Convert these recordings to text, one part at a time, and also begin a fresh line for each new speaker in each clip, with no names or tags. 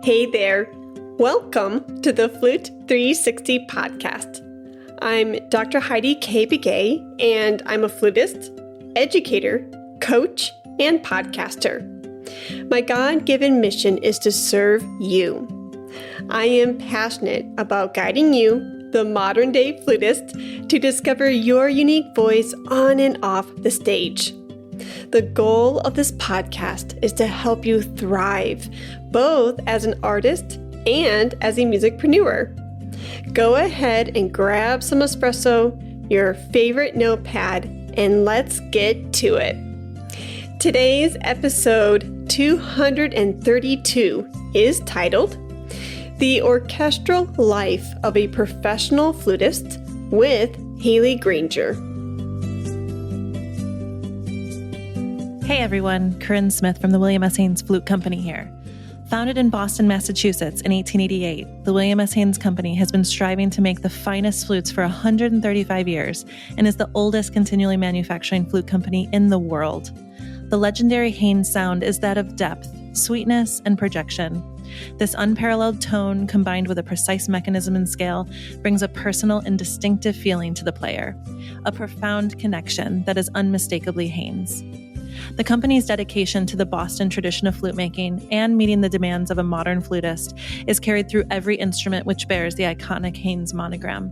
Hey there. Welcome to the Flute 360 podcast. I'm Dr. Heidi K. Begay, and I'm a flutist, educator, coach, and podcaster. My God-given mission is to serve you. I am passionate about guiding you, the modern-day flutist, to discover your unique voice on and off the stage. The goal of this podcast is to help you thrive, both as an artist and as a musicpreneur. Go ahead and grab some espresso, your favorite notepad, and let's get to it. Today's episode 232 is titled The Orchestral Life of a Professional Flutist with Hayley Grainger.
Hey everyone, Corinne Smith from the Wm.S. Haynes Flute Company here. Founded in Boston, Massachusetts in 1888, the Wm.S. Haynes Company has been striving to make the finest flutes for 135 years and is the oldest continually manufacturing flute company in the world. The legendary Haynes sound is that of depth, sweetness, and projection. This unparalleled tone, combined with a precise mechanism and scale, brings a personal and distinctive feeling to the player, a profound connection that is unmistakably Haynes. The company's dedication to the Boston tradition of flute making and meeting the demands of a modern flutist is carried through every instrument which bears the iconic Haynes monogram.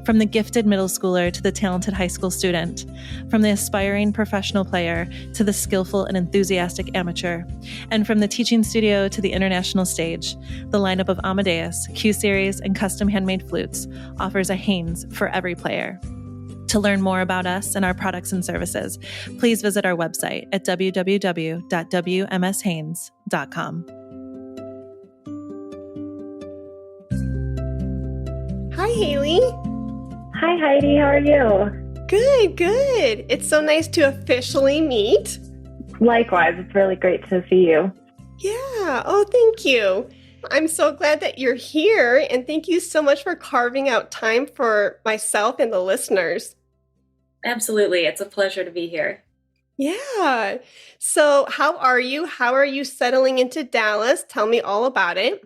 From the gifted middle schooler to the talented high school student, from the aspiring professional player to the skillful and enthusiastic amateur, and from the teaching studio to the international stage, the lineup of Amadeus, Q-Series, and custom handmade flutes offers a Haynes for every player. To learn more about us and our products and services, please visit our website at www.wmshaynes.com.
Hi, Hayley.
Hi, Heidi. How are you?
Good, good. It's so nice to officially meet.
Likewise. It's really great to see you.
Yeah. Oh, thank you. I'm so glad that you're here, and thank you so much for carving out time for myself and the listeners.
Absolutely. It's a pleasure to be here.
Yeah. So how are you? How are you settling into Dallas? Tell me all about it.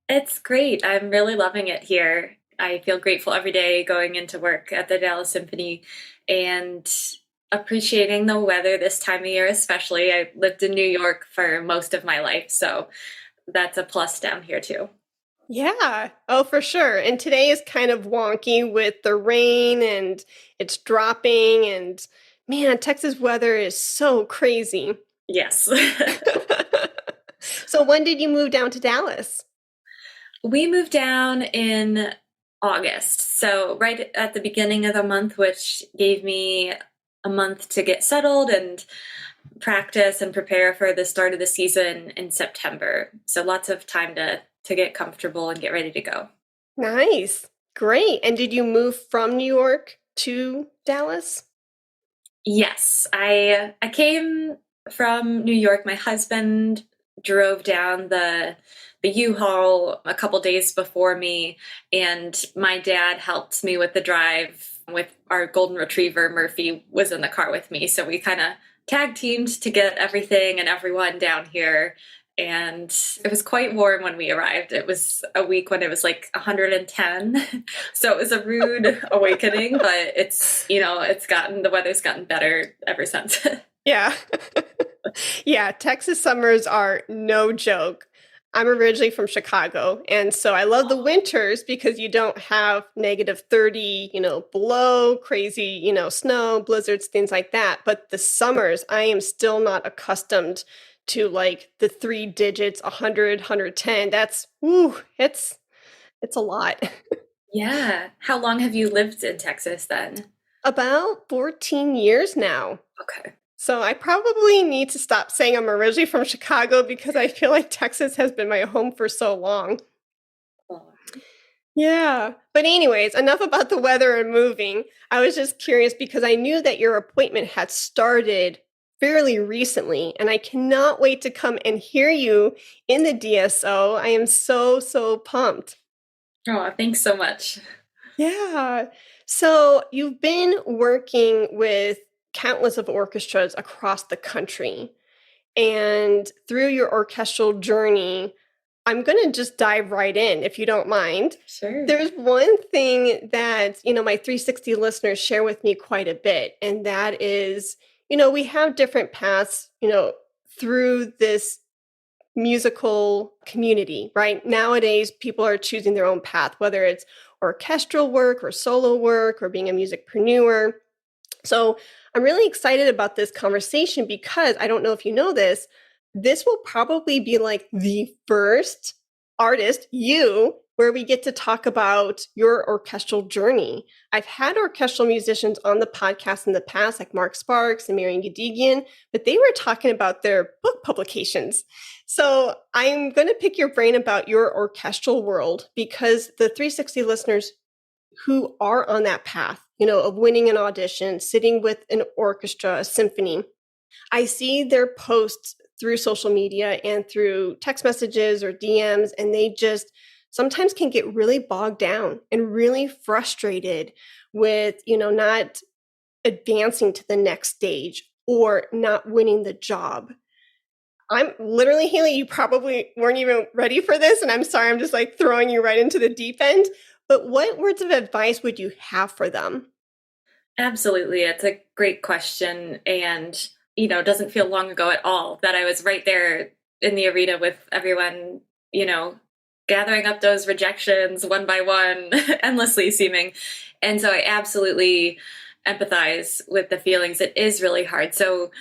It's great. I'm really loving it here. I feel grateful every day going into work at the Dallas Symphony and appreciating the weather this time of year, especially. I lived in New York for most of my life, so that's a plus down here too.
Yeah. Oh, for sure. And today is kind of wonky with the rain and it's dropping, and man, Texas weather is so crazy.
Yes.
So when did you move down to Dallas?
We moved down in August, so right at the beginning of the month, which gave me a month to get settled and practice and prepare for the start of the season in September. So lots of time to get comfortable and get ready to go.
Nice. Great. And did you move from New York to Dallas?
Yes, I came from New York. My husband drove down the U-Haul a couple days before me, and my dad helped me with the drive with our golden retriever. Murphy was in the car with me, so we kind of tag teamed to get everything and everyone down here. And it was quite warm when we arrived. It was a week when it was like 110. So it was a rude awakening, but the weather's gotten better ever since.
Yeah. Yeah, Texas summers are no joke. I'm originally from Chicago, and so I love the winters because you don't have negative 30, below, crazy, snow, blizzards, things like that. But the summers, I am still not accustomed to like the three digits, 100, 110. That's, it's a lot.
Yeah. How long have you lived in Texas then?
About 14 years now.
Okay.
So I probably need to stop saying I'm originally from Chicago because I feel like Texas has been my home for so long.
Oh.
Yeah. But anyways, enough about the weather and moving. I was just curious because I knew that your appointment had started fairly recently, and I cannot wait to come and hear you in the DSO. I am so, so pumped.
Oh, thanks so much.
Yeah. So you've been working with countless of orchestras across the country. And through your orchestral journey, I'm going to just dive right in if you don't mind.
Sure.
There's one thing that, my 360 listeners share with me quite a bit, and that is, we have different paths, through this musical community, right? Nowadays, people are choosing their own path, whether it's orchestral work or solo work or being a musicpreneur. So I'm really excited about this conversation because I don't know if you know this will probably be like the first artist, where we get to talk about your orchestral journey. I've had orchestral musicians on the podcast in the past, like Mark Sparks and Marian Gadigian, but they were talking about their book publications. So I'm going to pick your brain about your orchestral world because the 360 listeners who are on that path, of winning an audition, sitting with an orchestra, a symphony, I see their posts through social media and through text messages or DMs, and they just sometimes can get really bogged down and really frustrated with, not advancing to the next stage or not winning the job. I'm literally, Hayley, you probably weren't even ready for this, and I'm sorry, I'm just like throwing you right into the deep end. But what words of advice would you have for them?
Absolutely. It's a great question. And, doesn't feel long ago at all that I was right there in the arena with everyone, gathering up those rejections one by one, endlessly seeming. And so I absolutely empathize with the feelings. It is really hard. So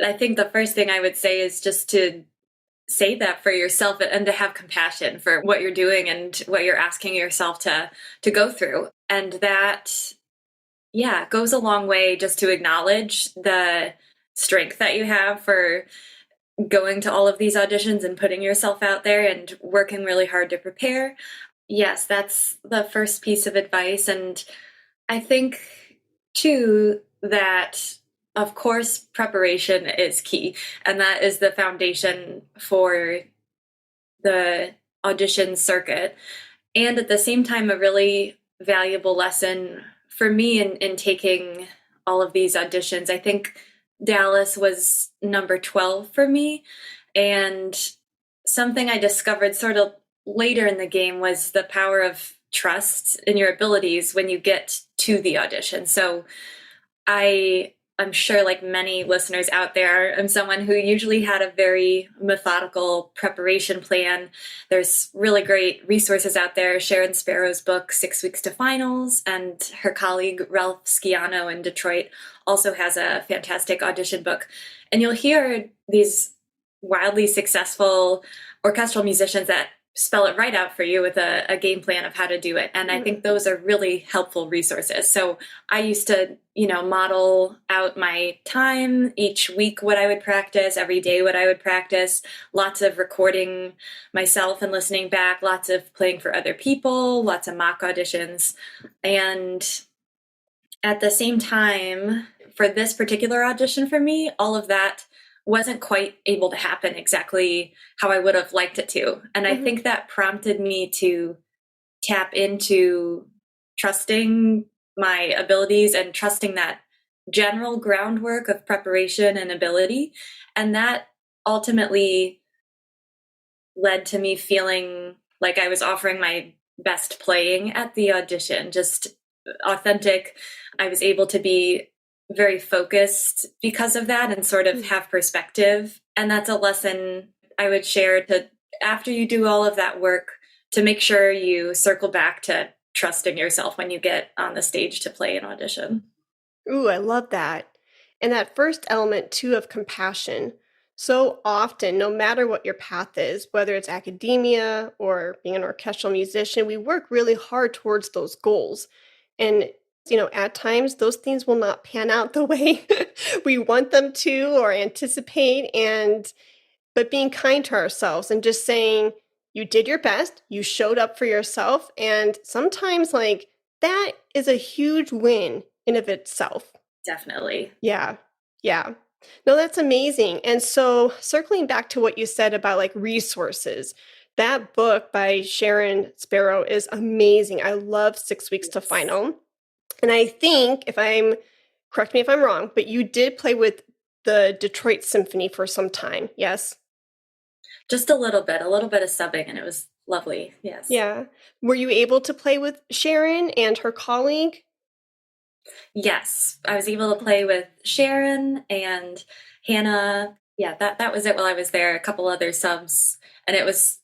I think the first thing I would say is just to say that for yourself and to have compassion for what you're doing and what you're asking yourself to go through. And that, goes a long way just to acknowledge the strength that you have for going to all of these auditions and putting yourself out there and working really hard to prepare. Yes, that's the first piece of advice. And I think, too, that of course, preparation is key, and that is the foundation for the audition circuit. And at the same time, a really valuable lesson for me in taking all of these auditions. I think Dallas was number 12 for me. And something I discovered sort of later in the game was the power of trust in your abilities when you get to the audition. So I'm sure, like many listeners out there, I'm someone who usually had a very methodical preparation plan. There's really great resources out there. Sharon Sparrow's book, 6 Weeks to Finals, and her colleague, Ralph Sciano in Detroit, also has a fantastic audition book. And you'll hear these wildly successful orchestral musicians that spell it right out for you with a game plan of how to do it. And I think those are really helpful resources. So I used to, model out my time each week, what I would practice, every day, what I would practice, lots of recording myself and listening back, lots of playing for other people, lots of mock auditions. And at the same time, for this particular audition for me, all of that wasn't quite able to happen exactly how I would have liked it to. And I think that prompted me to tap into trusting my abilities and trusting that general groundwork of preparation and ability. And that ultimately led to me feeling like I was offering my best playing at the audition, just authentic. I was able to be very focused because of that and sort of have perspective. And that's a lesson I would share to, after you do all of that work, to make sure you circle back to trusting yourself when you get on the stage to play an audition.
Ooh, I love that. And that first element too of compassion. So often, no matter what your path is, whether it's academia or being an orchestral musician, we work really hard towards those goals. And at times those things will not pan out the way we want them to or anticipate. But being kind to ourselves and just saying, you did your best, you showed up for yourself. And sometimes that is a huge win in of itself.
Definitely.
Yeah. Yeah. No, that's amazing. And so circling back to what you said about resources, that book by Sharon Sparrow is amazing. I love 6 Weeks to Final. And I think correct me if I'm wrong, but you did play with the Detroit Symphony for some time, yes?
Just a little bit of subbing, and it was lovely. Yes.
Yeah. Were you able to play with Sharon and her colleague?
Yes, I was able to play with Sharon and Hannah. Yeah, that was it while I was there. A couple other subs, and it was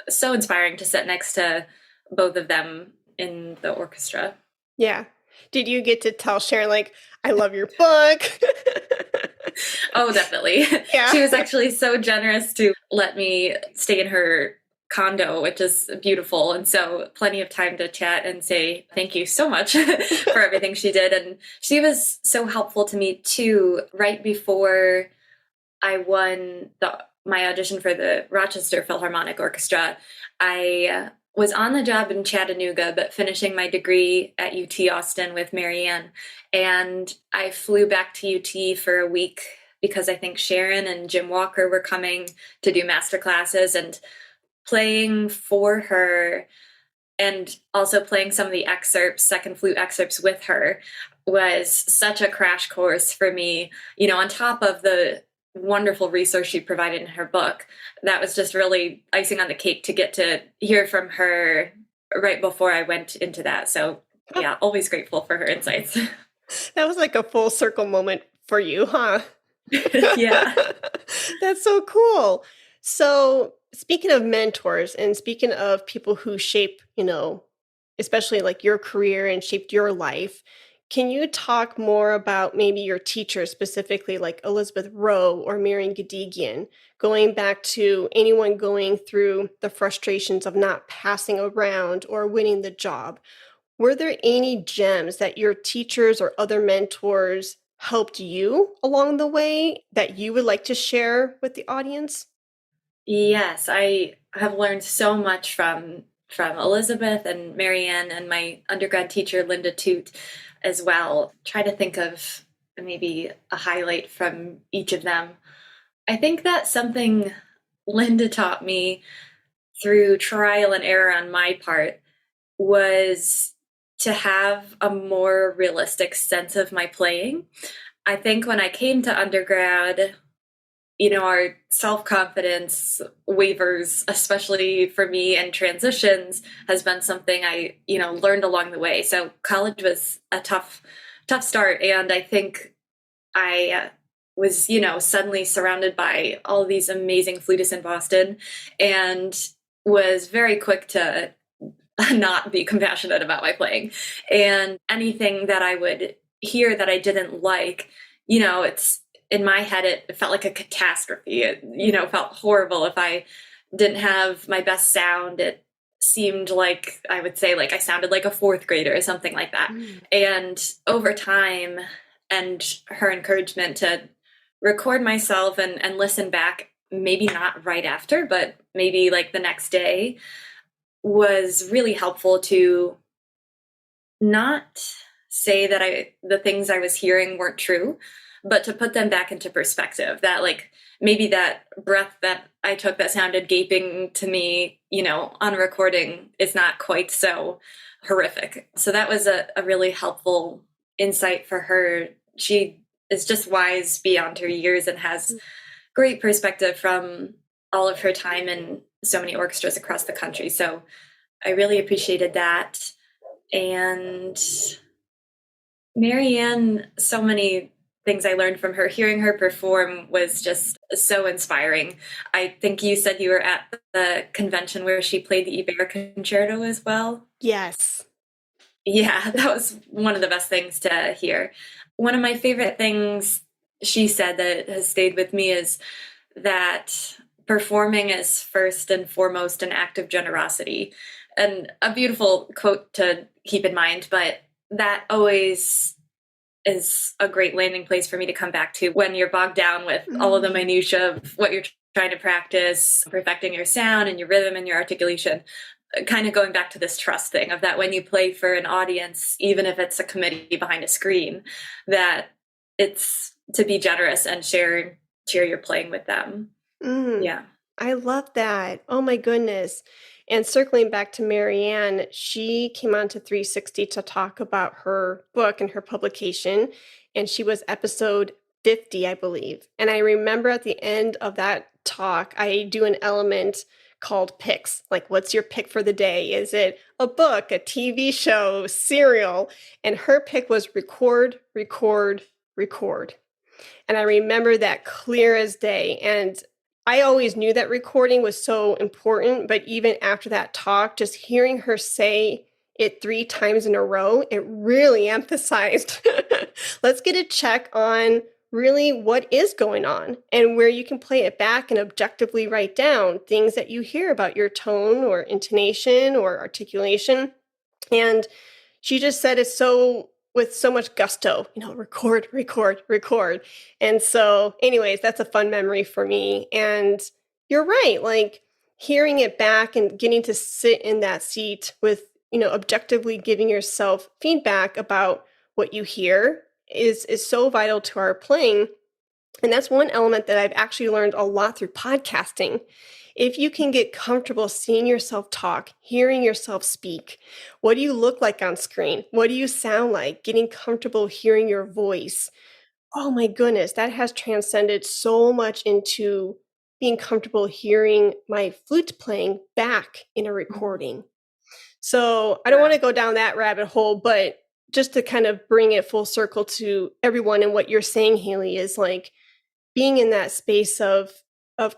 so inspiring to sit next to both of them in the orchestra.
Yeah. Did you get to tell Sharon, like, I love your book?
Oh, definitely.
Yeah.
She was actually so generous to let me stay in her condo, which is beautiful. And so plenty of time to chat and say thank you so much for everything she did. And she was so helpful to me too. Right before I won my audition for the Rochester Philharmonic Orchestra, I was on the job in Chattanooga, but finishing my degree at UT Austin with Marianne. And I flew back to UT for a week because I think Sharon and Jim Walker were coming to do master classes, and playing for her and also playing some of the excerpts, second flute excerpts with her was such a crash course for me, on top of the wonderful resource she provided in her book. That was just really icing on the cake to get to hear from her right before I went into that. So yeah, always grateful for her insights.
That was like a full circle moment for you, huh?
Yeah.
That's so cool. So, speaking of mentors and speaking of people who shape, especially like your career and shaped your life, can you talk more about maybe your teachers, specifically like Elizabeth Rowe or Marian Gadigian, going back to anyone going through the frustrations of not passing around or winning the job? Were there any gems that your teachers or other mentors helped you along the way that you would like to share with the audience?
Yes, I have learned so much from Elizabeth and Marianne and my undergrad teacher Linda Toot as well. Try to think of maybe a highlight from each of them. I think that something Linda taught me through trial and error on my part was to have a more realistic sense of my playing. I think when I came to undergrad, our self-confidence wavers, especially for me, and transitions has been something I, learned along the way. So college was a tough start. And I think I was, suddenly surrounded by all these amazing flutists in Boston and was very quick to not be compassionate about my playing. And anything that I would hear that I didn't like, it's in my head, it felt like a catastrophe. It, felt horrible if I didn't have my best sound. It seemed like I would say like I sounded like a fourth grader or something like that. And over time and her encouragement to record myself and listen back, maybe not right after, but maybe like the next day, was really helpful to not say that the things I was hearing weren't true, but to put them back into perspective, that like maybe that breath that I took that sounded gaping to me, on recording is not quite so horrific. So that was a really helpful insight for her. She is just wise beyond her years and has great perspective from all of her time in so many orchestras across the country. So I really appreciated that. And Marianne, so many things I learned from her. Hearing her perform was just so inspiring. I think you said you were at the convention where she played the Iber Concerto as well.
Yes.
Yeah, that was one of the best things to hear. One of my favorite things she said that has stayed with me is that performing is first and foremost an act of generosity. And a beautiful quote to keep in mind, but that always is a great landing place for me to come back to when you're bogged down with all of the minutiae of what you're trying to practice, perfecting your sound and your rhythm and your articulation. Kind of going back to this trust thing of that when you play for an audience, even if it's a committee behind a screen, that it's to be generous and share your playing with them. Yeah.
I love that. Oh my goodness. And circling back to Marianne, she came on to 360 to talk about her book and her publication, and she was episode 50, I believe. And I remember at the end of that talk, I do an element called picks. Like, what's your pick for the day? Is it a book, a TV show, cereal? And her pick was record, record, record. And I remember that clear as day. And I always knew that recording was so important, but even after that talk, just hearing her say it 3 times in a row, it really emphasized, let's get a check on really what is going on and where you can play it back and objectively write down things that you hear about your tone or intonation or articulation. And she just said it with so much gusto, record, record, record. And so anyways, that's a fun memory for me. And you're right, like hearing it back and getting to sit in that seat with, objectively giving yourself feedback about what you hear is so vital to our playing. And that's one element that I've actually learned a lot through podcasting. If you can get comfortable seeing yourself talk, hearing yourself speak, what do you look like on screen? What do you sound like? Getting comfortable hearing your voice. Oh my goodness, that has transcended so much into being comfortable hearing my flute playing back in a recording. So I don't want to go down that rabbit hole, but just to kind of bring it full circle to everyone and what you're saying, Hayley, is like being in that space of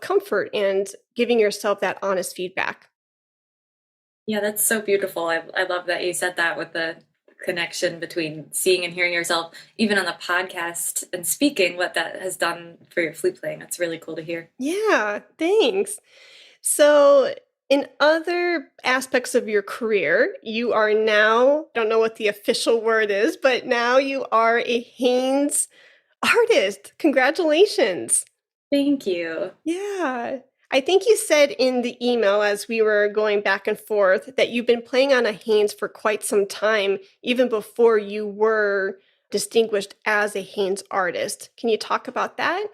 comfort and giving yourself that honest feedback.
Yeah, that's so beautiful. I love that you said that with the connection between seeing and hearing yourself, even on the podcast and speaking, what that has done for your flute playing. That's really cool to hear.
Yeah, thanks. So in other aspects of your career, you are now, don't know what the official word is, but now you are a Haynes artist. Congratulations.
Thank you.
Yeah. I think you said in the email as we were going back and forth that you've been playing on a Haynes for quite some time, even before you were distinguished as a Haynes artist. Can you talk about that?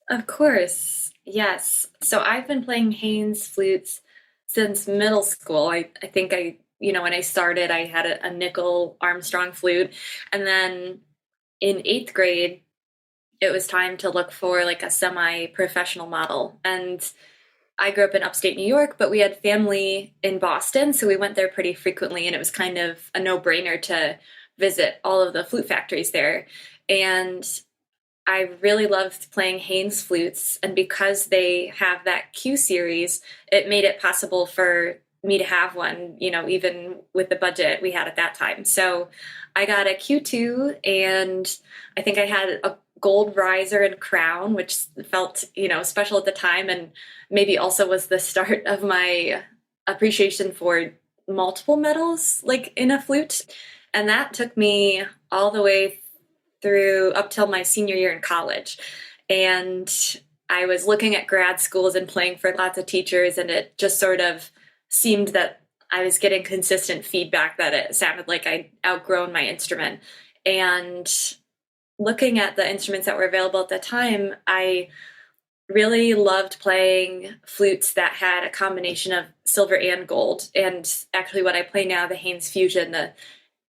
Of course. Yes. So I've been playing Haynes flutes since middle school. I think when I started, I had a nickel Armstrong flute. And then in 8th grade, it was time to look for like a semi-professional model. And I grew up in upstate New York, but we had family in Boston. So we went there pretty frequently. And it was kind of a no-brainer to visit all of the flute factories there. And I really loved playing Haynes flutes. And because they have that Q series, it made it possible for me to have one, even with the budget we had at that time. So I got a Q2, and I think I had a gold riser and crown, which felt, special at the time, and maybe also was the start of my appreciation for multiple medals, like in a flute. And that took me all the way through up till my senior year in college. And I was looking at grad schools and playing for lots of teachers, and it just sort of seemed that I was getting consistent feedback that it sounded like I'd outgrown my instrument. And looking at the instruments that were available at the time, I really loved playing flutes that had a combination of silver and gold. And actually what I play now, the Haynes Fusion, the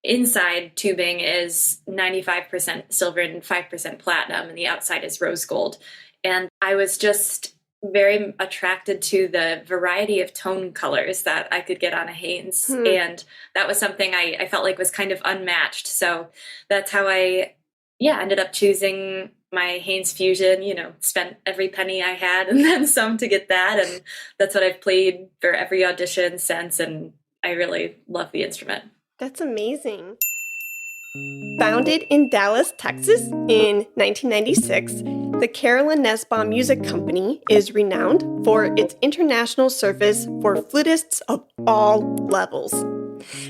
inside tubing is 95% silver and 5% platinum, and the outside is rose gold. And I was just very attracted to the variety of tone colors that I could get on a Haynes. And that was something I felt like was kind of unmatched. So that's how I ended up choosing my Haynes Fusion, spent every penny I had and then some to get that. And that's what I've played for every audition since. And I really love the instrument.
That's amazing. Founded in Dallas, Texas in 1996, the Carolyn Nesbaum Music Company is renowned for its international service for flutists of all levels.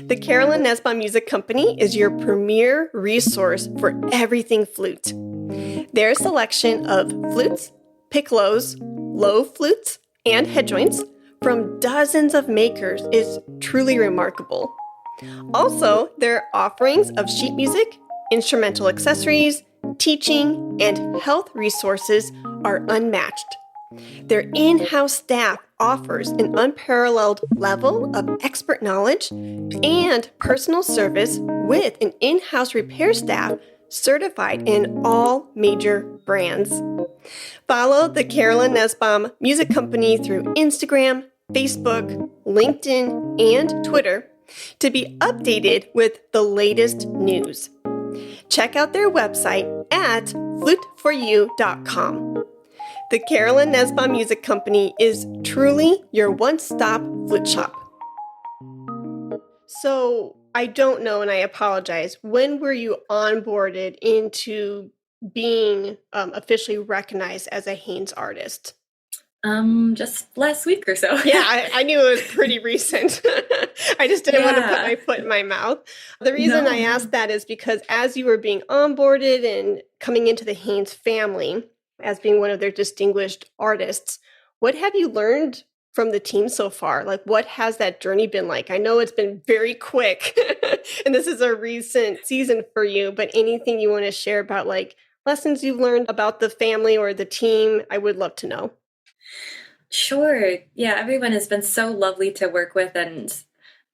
The Carolyn Nesbaum Music Company is your premier resource for everything flute. Their selection of flutes, piccolos, low flutes, and head joints from dozens of makers is truly remarkable. Also, their offerings of sheet music, instrumental accessories, teaching, and health resources are unmatched. Their in-house staff offers an unparalleled level of expert knowledge and personal service with an in-house repair staff certified in all major brands. Follow the Carolyn Nesbaum Music Company through Instagram, Facebook, LinkedIn, and Twitter to be updated with the latest news. Check out their website at fluteforyou.com. The Carolyn Nesbaum Music Company is truly your one-stop flute shop. So, I don't know, and I apologize. When were you onboarded into being officially recognized as a Haynes artist?
Just last week or so.
Yeah, I knew it was pretty recent. I just didn't want to put my foot in my mouth. The reason I asked that is because as you were being onboarded and coming into the Haynes family as being one of their distinguished artists, what have you learned from the team so far? Like, what has that journey been like? I know it's been very quick, and this is a recent season for you, but anything you want to share about like lessons you've learned about the family or the team, I would love to know.
Sure. Yeah, everyone has been so lovely to work with. And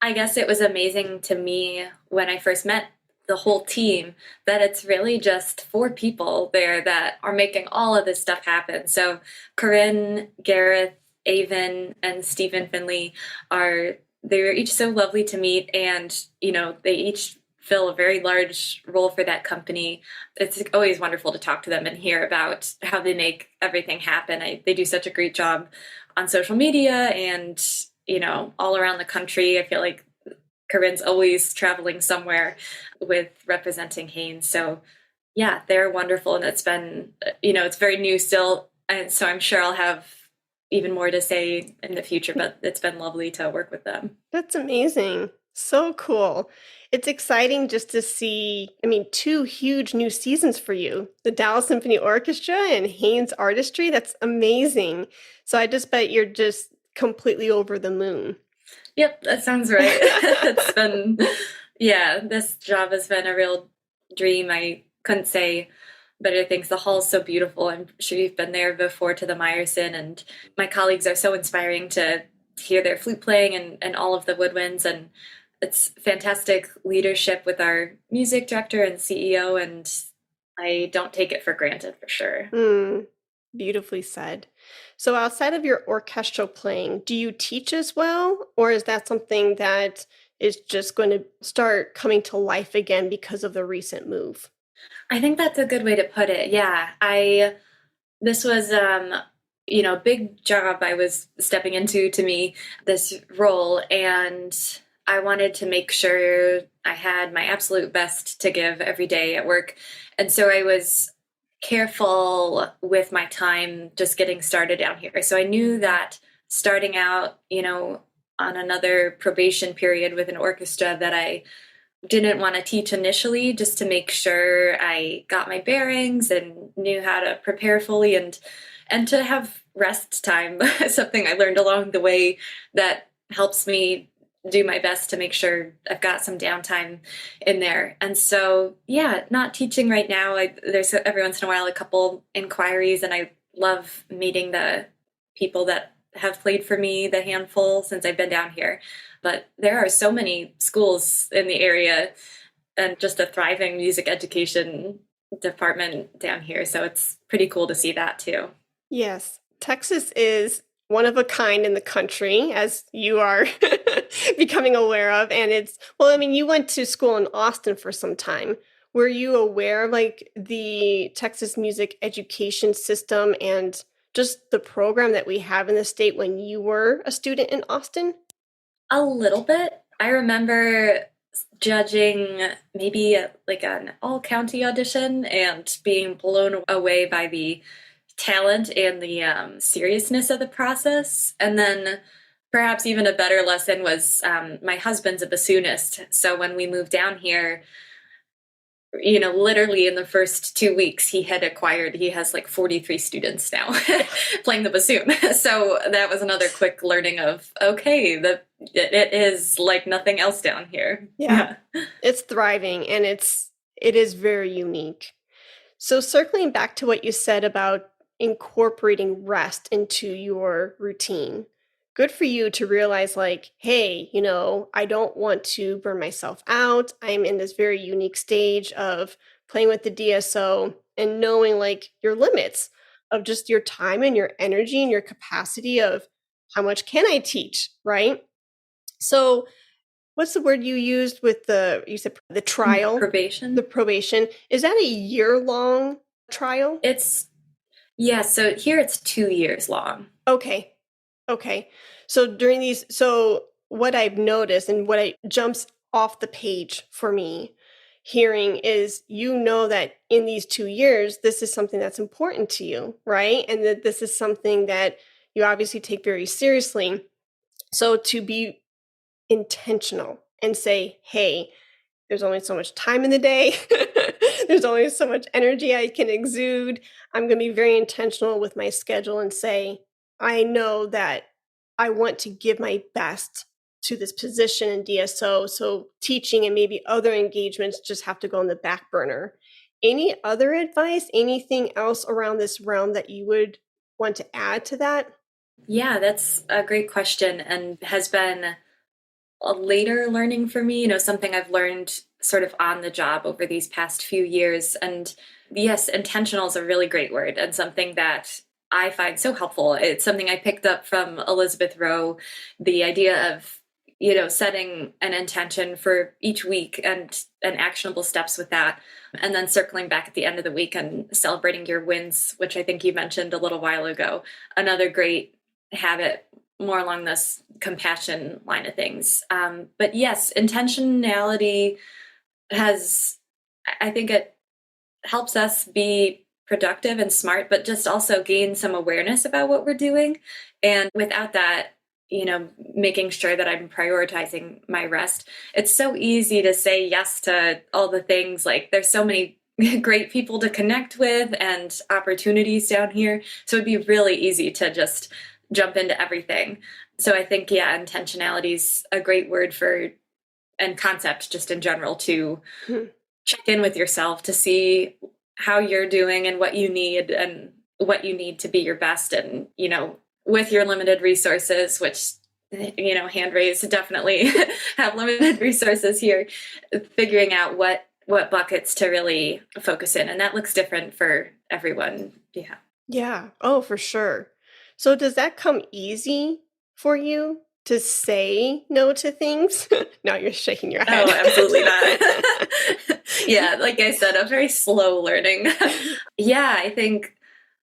I guess it was amazing to me when I first met the whole team that it's really just 4 people there that are making all of this stuff happen. So Corinne, Gareth, Avon, and Stephen Finley they were each so lovely to meet. And, they each fill a very large role for that company. It's always wonderful to talk to them and hear about how they make everything happen. They do such a great job on social media and, all around the country. I feel like Corinne's always traveling somewhere with representing Haynes. So yeah, they're wonderful. And it's been, it's very new still. And so I'm sure I'll have even more to say in the future, but it's been lovely to work with them.
That's amazing. So cool. It's exciting just to see, 2 huge new seasons for you, the Dallas Symphony Orchestra and Haynes Artistry. That's amazing. So I just bet you're just completely over the moon.
Yep, that sounds right. This job has been a real dream. I couldn't say better things. The hall's so beautiful. I'm sure you've been there before to the Meyerson, and my colleagues are so inspiring to hear their flute playing and all of the woodwinds, and it's fantastic leadership with our music director and CEO, and I don't take it for granted for sure.
Beautifully said. So outside of your orchestral playing, do you teach as well? Or is that something that is just going to start coming to life again because of the recent move?
I think that's a good way to put it. Yeah, this was a big job I was stepping into, to me, this role, and I wanted to make sure I had my absolute best to give every day at work. And so I was careful with my time just getting started down here. So I knew that starting out, on another probation period with an orchestra, that I didn't want to teach initially, just to make sure I got my bearings and knew how to prepare fully and to have rest time, something I learned along the way that helps me do my best to make sure I've got some downtime in there. And so, not teaching right now. There's every once in a while a couple inquiries, and I love meeting the people that have played for me, the handful since I've been down here. But there are so many schools in the area and just a thriving music education department down here. So it's pretty cool to see that too.
Yes. Texas is one of a kind in the country, as you are becoming aware of. And you went to school in Austin for some time. Were you aware of the Texas music education system and just the program that we have in the state when you were a student in Austin?
A little bit. I remember judging maybe an all-county audition and being blown away by the talent and the seriousness of the process. And then perhaps even a better lesson was my husband's a bassoonist. So when we moved down here, literally in the first 2 weeks, he has 43 students now playing the bassoon. So that was another quick learning of, okay, it is like nothing else down here.
Yeah. It's thriving, and it is very unique. So circling back to what you said about incorporating rest into your routine, good for you to realize hey, I don't want to burn myself out. I'm in this very unique stage of playing with the DSO and knowing like your limits of just your time and your energy and your capacity of how much can I teach, right? So what's the word you used with you said the trial?
Probation.
The probation. Is that a year-long trial?
So here it's 2 years long.
Okay. So during what I've noticed and jumps off the page for me hearing is, that in these 2 years, this is something that's important to you, right? And that this is something that you obviously take very seriously. So to be intentional and say, hey, there's only so much time in the day. There's only so much energy I can exude. I'm going to be very intentional with my schedule and say, I know that I want to give my best to this position in DSO. So teaching and maybe other engagements just have to go on the back burner. Any other advice, anything else around this realm that you would want to add to that?
Yeah, that's a great question and has been a later learning for me, something I've learned sort of on the job over these past few years. And yes, intentional is a really great word and something that I find so helpful. It's something I picked up from Elizabeth Rowe, the idea of, setting an intention for each week and actionable steps with that. And then circling back at the end of the week and celebrating your wins, which I think you mentioned a little while ago. Another great habit more along this compassion line of things. But yes, intentionality I think it helps us be productive and smart, but just also gain some awareness about what we're doing. And without that, making sure that I'm prioritizing my rest. It's so easy to say yes to all the things. Like there's so many great people to connect with and opportunities down here. So it'd be really easy to just jump into everything. So I think, intentionality is a great word and concept just in general to check in with yourself to see how you're doing and what you need to be your best. And, with your limited resources, which, hand raised, definitely have limited resources here, figuring out what buckets to really focus in. And that looks different for everyone. Yeah.
Yeah. Oh, for sure. So does that come easy for you to say no to things? Now you're shaking your head.
Oh, absolutely not. Yeah, like I said, I'm very slow learning. Yeah, I think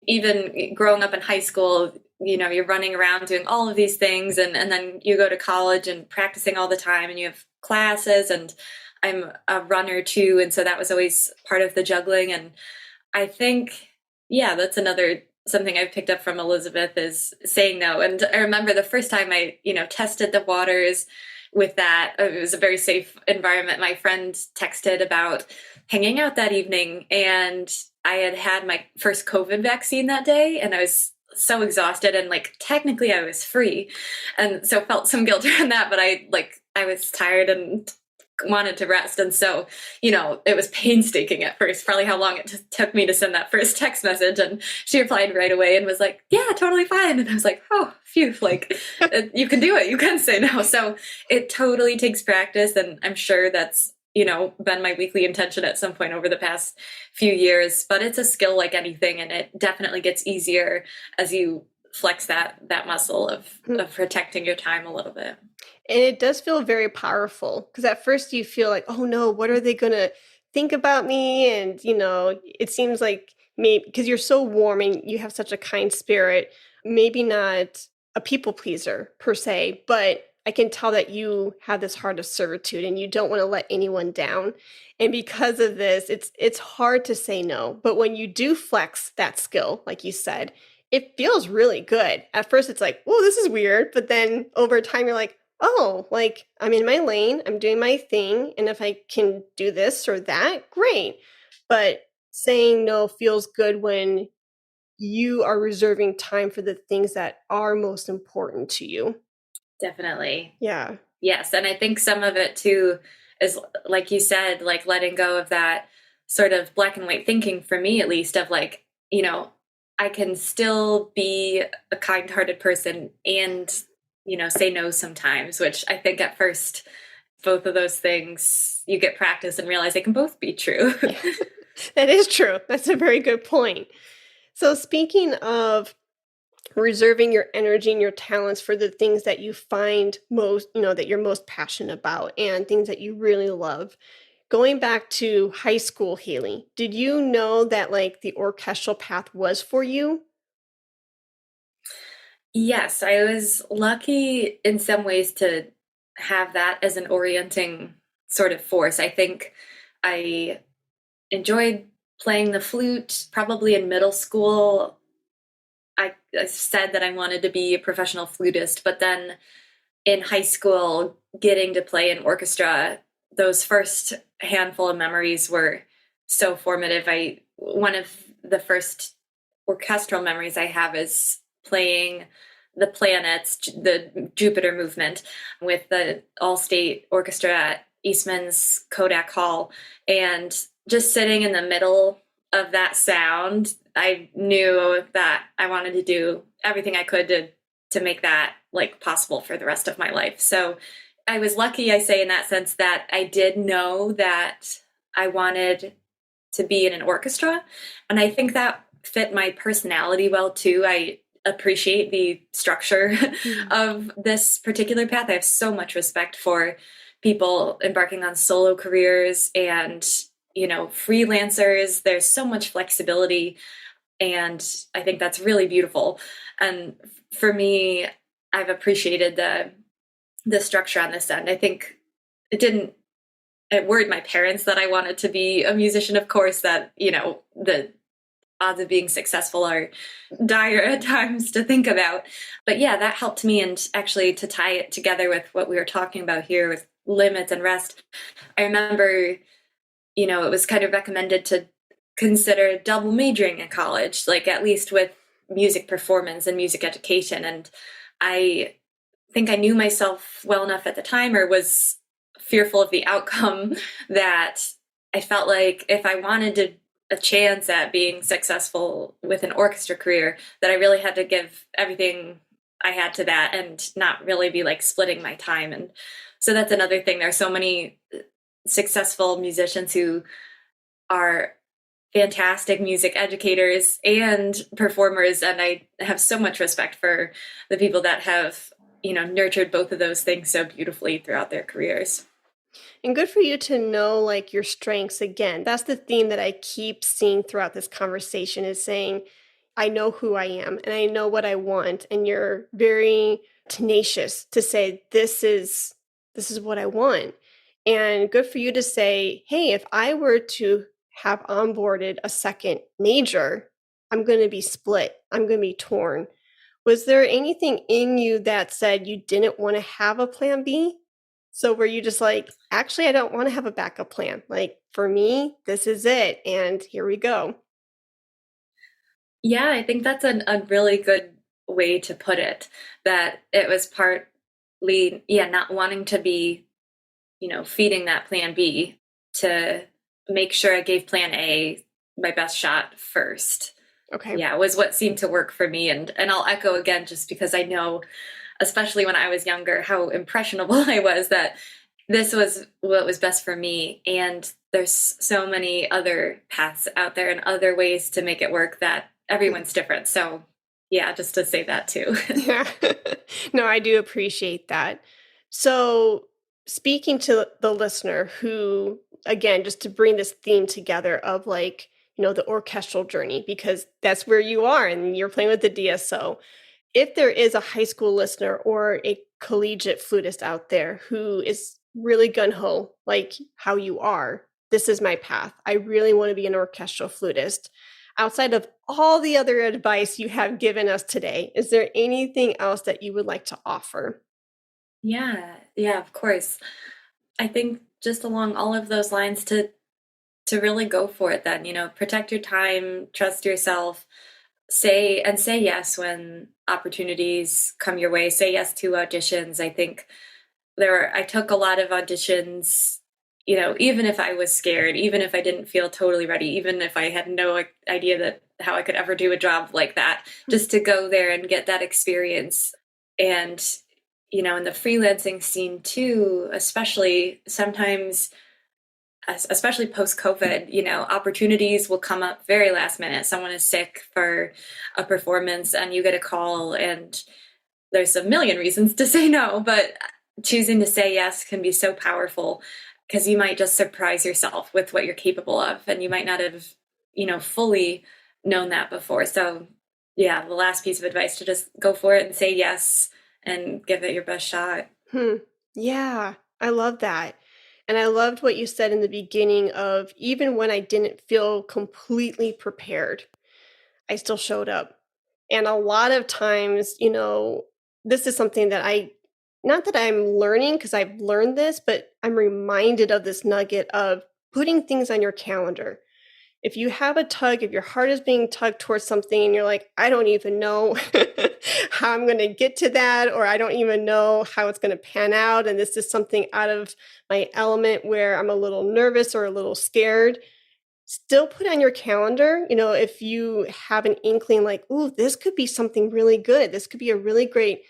even growing up in high school, you're running around doing all of these things and then you go to college and practicing all the time and you have classes, and I'm a runner too. And so that was always part of the juggling. And I think, that's another something I've picked up from Elizabeth is saying no. And I remember the first time I, tested the waters with that, it was a very safe environment. My friend texted about hanging out that evening, and I had my first COVID vaccine that day, and I was so exhausted, and like technically I was free, and so felt some guilt around that, but I was tired and wanted to rest. And so, it was painstaking at first, probably how long it took me to send that first text message. And she replied right away and was like, yeah, totally fine. And I was like, oh, phew, like you can do it. You can say no. So it totally takes practice. And I'm sure that's, been my weekly intention at some point over the past few years, but it's a skill like anything. And it definitely gets easier as you flex that muscle of protecting your time a little bit.
And it does feel very powerful because at first you feel like, oh no, what are they going to think about me? And, it seems like maybe because you're so warm and you have such a kind spirit, maybe not a people pleaser per se, but I can tell that you have this heart of servitude and you don't want to let anyone down. And because of this, it's hard to say no. But when you do flex that skill, like you said, it feels really good. At first it's like, whoa, this is weird. But then over time you're like, oh, like I'm in my lane, I'm doing my thing. And if I can do this or that, great. But saying no feels good when you are reserving time for the things that are most important to you.
Definitely.
Yeah.
Yes. And I think some of it too is, like you said, like letting go of that sort of black and white thinking, for me at least, of like, I can still be a kind-hearted person and, say no sometimes, which I think at first, both of those things, you get practice and realize they can both be true.
That is true. That's a very good point. So speaking of reserving your energy and your talents for the things that you find most, that you're most passionate about and things that you really love. Going back to high school, Hayley, did you know that like the orchestral path was for you?
Yes, I was lucky in some ways to have that as an orienting sort of force. I think I enjoyed playing the flute probably in middle school. I said that I wanted to be a professional flutist, but then in high school, getting to play in orchestra, those first handful of memories were so formative. One of the first orchestral memories I have is playing the planets, the Jupiter movement, with the all-state orchestra at Eastman's Kodak Hall, and just sitting in the middle of that sound. I knew that I wanted to do everything I could to make that like possible for the rest of my life. So I was lucky, I say, in that sense, that I did know that I wanted to be in an orchestra. And I think that fit my personality well too. I appreciate the structure of this particular path. I have so much respect for people embarking on solo careers and, freelancers. There's so much flexibility. And I think that's really beautiful. And for me, I've appreciated the structure on this end. I think it worried my parents that I wanted to be a musician, of course, that, the odds of being successful are dire at times to think about. But yeah, that helped me. And actually, to tie it together with what we were talking about here with limits and rest, I remember, it was kind of recommended to consider double majoring in college, like at least with music performance and music education. And I think I knew myself well enough at the time, or was fearful of the outcome, that I felt like if I wanted a chance at being successful with an orchestra career, that I really had to give everything I had to that and not really be like splitting my time. And so that's another thing. There are so many successful musicians who are fantastic music educators and performers, and I have so much respect for the people that have nurtured both of those things so beautifully throughout their careers.
And good for you to know like your strengths. Again, that's the theme that I keep seeing throughout this conversation, is saying I know who I am and I know what I want, and you're very tenacious to say this is what I want. And good for you to say, hey, if I were to have onboarded a second major, I'm going to be split. I'm going to be torn. Was there anything in you that said you didn't want to have a plan B? So were you just like, actually, I don't want to have a backup plan. Like for me, this is it. And here we go.
Yeah, I think that's a really good way to put it, that it was partly, not wanting to be, feeding that plan B, to make sure I gave plan A my best shot first.
Okay.
Yeah, was what seemed to work for me. And I'll echo again, just because I know, especially when I was younger, how impressionable I was, that this was what was best for me. And there's so many other paths out there and other ways to make it work, that everyone's different. So yeah, just to say that too.
Yeah. No, I do appreciate that. So speaking to the listener who, again, just to bring this theme together of like, the orchestral journey, because that's where you are and you're playing with the DSO. If there is a high school listener or a collegiate flutist out there who is really gung-ho, like how you are, this is my path. I really want to be an orchestral flutist. Outside of all the other advice you have given us today, is there anything else that you would like to offer?
Yeah, of course. I think just along all of those lines, to really go for it then, protect your time, trust yourself, say yes when opportunities come your way, say yes to auditions. I think I took a lot of auditions, even if I was scared, even if I didn't feel totally ready, even if I had no idea that how I could ever do a job like that, just to go there and get that experience. And, in the freelancing scene too, especially, sometimes especially post-COVID, opportunities will come up very last minute. Someone is sick for a performance and you get a call, and there's a million reasons to say no, but choosing to say yes can be so powerful, because you might just surprise yourself with what you're capable of, and you might not have, fully known that before. So yeah, the last piece of advice, to just go for it and say yes and give it your best shot.
Yeah, I love that. And I loved what you said in the beginning of, even when I didn't feel completely prepared, I still showed up. And a lot of times, this is something that not that I'm learning because I've learned this, but I'm reminded of this nugget of putting things on your calendar. If you have a tug, if your heart is being tugged towards something and you're like, I don't even know how I'm going to get to that, or I don't even know how it's going to pan out, and this is something out of my element where I'm a little nervous or a little scared, still put on your calendar, if you have an inkling like, ooh, this could be something really good. This could be a really great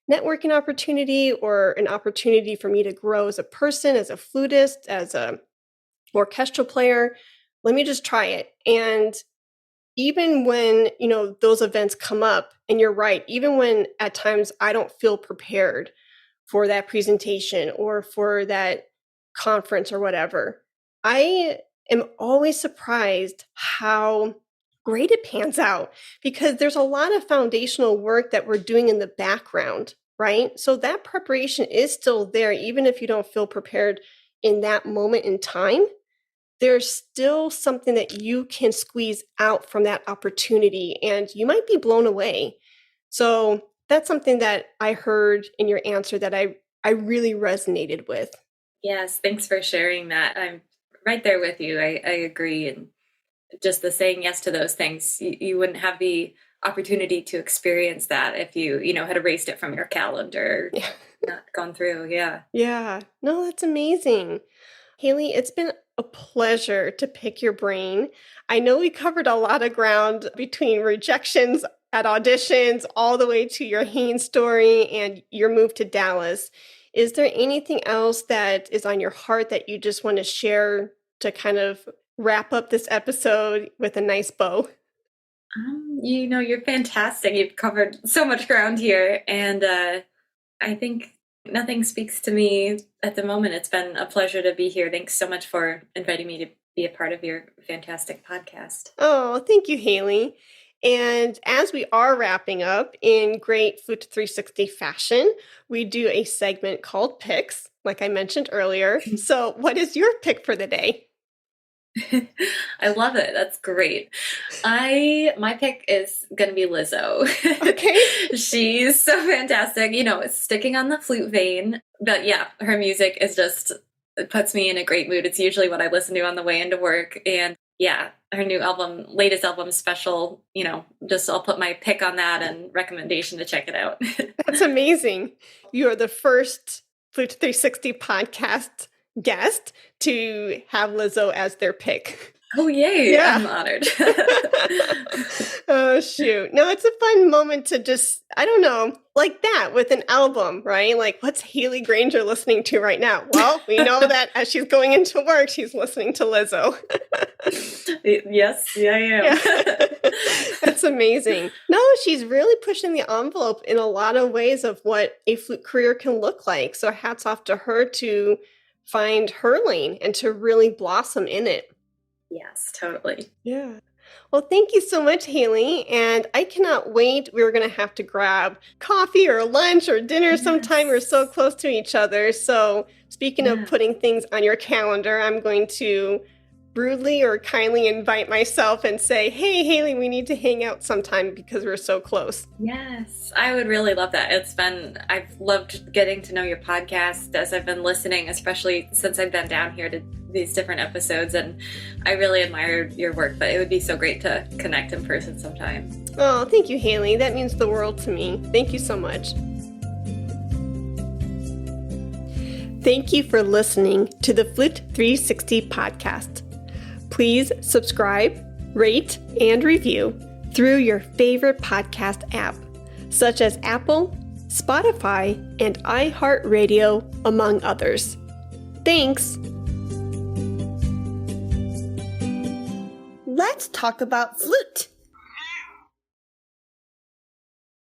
networking opportunity, or an opportunity for me to grow as a person, as a flutist, as a orchestral player. Let me just try it. And even when, those events come up, and you're right, even when at times I don't feel prepared for that presentation or for that conference or whatever, I am always surprised how great it pans out, because there's a lot of foundational work that we're doing in the background, right? So that preparation is still there, even if you don't feel prepared in that moment in time. There's still something that you can squeeze out from that opportunity, and you might be blown away. So that's something that I heard in your answer that I really resonated with.
Yes, thanks for sharing that. I'm right there with you. I agree. And just the saying yes to those things, you wouldn't have the opportunity to experience that if you, had erased it from your calendar, not gone through. Yeah.
Yeah. No, that's amazing. Hayley, it's been a pleasure to pick your brain. I know we covered a lot of ground between rejections at auditions all the way to your Haynes story and your move to Dallas. Is there anything else that is on your heart that you just want to share to kind of wrap up this episode with a nice bow?
You're fantastic. You've covered so much ground here. And I think nothing speaks to me at the moment. It's been a pleasure to be here. Thanks so much for inviting me to be a part of your fantastic podcast.
Oh, thank you, Hayley. And as we are wrapping up in great Flute 360 fashion, we do a segment called Picks, like I mentioned earlier. So what is your pick for the day?
I love it. That's great. My pick is going to be Lizzo.
Okay.
She's so fantastic. It's sticking on the flute vein, but yeah, her music is it puts me in a great mood. It's usually what I listen to on the way into work. And yeah, her new album, latest album, Special, I'll put my pick on that and recommendation to check it out.
That's amazing. You are the first Flute 360 podcast guest to have Lizzo as their pick.
Oh, yay.
Yeah.
I'm honored.
Oh, shoot. No, it's a fun moment to just, I don't know, like that with an album, right? Like, what's Hayley Grainger listening to right now? Well, we know that as she's going into work, she's listening to Lizzo.
Yes, yeah, I am.
Yeah. That's amazing. No, she's really pushing the envelope in a lot of ways of what a flute career can look like. So hats off to her to find her lane and to really blossom in it.
Yes, totally.
Yeah. Well, thank you so much, Hayley. And I cannot wait. We're going to have to grab coffee or lunch or dinner sometime. We're so close to each other. So speaking of putting things on your calendar, I'm going to rudely or kindly invite myself and say, hey, Hayley, we need to hang out sometime because we're so close.
Yes, I would really love that. I've loved getting to know your podcast as I've been listening, especially since I've been down here to these different episodes, and I really admired your work, but it would be so great to connect in person sometime.
Oh, thank you, Hayley. That means the world to me. Thank you so much. Thank you for listening to the Flute 360 podcast. Please subscribe, rate, and review through your favorite podcast app, such as Apple, Spotify, and iHeartRadio, among others. Thanks! let's talk about flute.